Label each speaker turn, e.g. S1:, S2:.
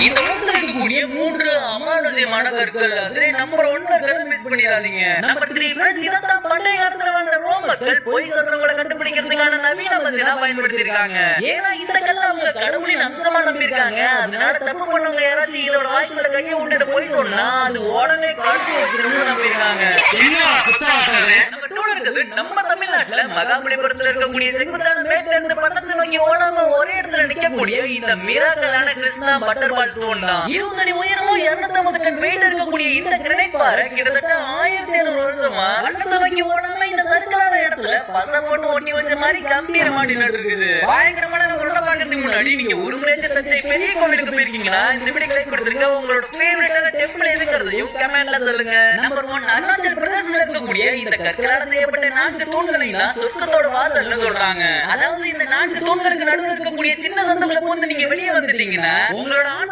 S1: இந்த உலகத்துல இருக்கக்கூடிய 3 அமானுஷ்யமான கற்கள். அதுல நம்பர் 1 இருக்கிறத மிஸ் பண்ணிடாதீங்க. நம்பர் 3 ஃப்ரெண்ட்ஸ், இதான் பண்டைய காலத்துல வாழ்ந்த ரோமர்கள் பொய் சொல்றவங்களை கண்டுபிடிக்கிறதுக்கான நவீன மசினா பயன்படுத்தி இருக்காங்க. ஏன்னா இந்த கல்ல அவங்க கடவுளின் அம்சமா நம்பியிருக்காங்க. அதனால தப்பு பண்ணவங்க யாராச்சும் இதோட வாய்க்குள்ள கையை விட்டுட்டு போய் சொன்னா அது உடனே கழுத்து வச்சிருன்னு நம்பியிருக்காங்க. நம்பர் 2 இருக்குது நம்ம தமிழ்நாட்டுல மகாபலிபுரத்துல இருக்கக்கூடிய செங்குத்தான மேட்ல இருந்து படத்தை நோக்கி ஓடாம ஒரே இடத்துல நிக்கக்கூடிய இந்த மிராக்கலான கிருஷ்ணா பட்டர்பால் ஸ்டோன் தான். 20 அடி உயரமும் 250 டன் வெயிட் இருக்கக்கூடிய இந்த கிரனைட் பாறை கிட்டத்தட்ட 1700 வருஷமா படத்தை நோக்கி ஓடாம இந்த சர்க்கலான இடத்துல பசை போட்டு ஒட்டி வச்ச மாதிரி கம்பீரமா நின்னுட்டு இருக்குது. பயங்கரமான உள்ள பாக்கிறதுக்கு முன்னாடி நீங்க ஒரு முறையாச்சும் தஞ்சை பெரிய கோவிலுக்கு போயிருக்கீங்களா? இந்த வீடியோ லைக் கொடுத்துருங்க. உங்களோட ஃபேவரட்டான டெம்பிள் எதுங்கிறதையும் கமெண்ட்ல சொல்லுங்க. நம்பர் 1 அருணாச்சல் பிரதேசத்துல இருக்கக்கூடிய இந்த கற்களால் செய்யப்பட்ட 4 தூண்களை தான் சொர்க்கத்தோட வாசல்னு சொல்றாங்க. அதாவது இந்த 4 தூண்களுக்கு நடுவில் இருக்கக்கூடிய சின்ன சந்துக்குள்ள போந்து நீங்க வெளியே வந்துட்டீங்கன்னா உங்களோட ஆன்மா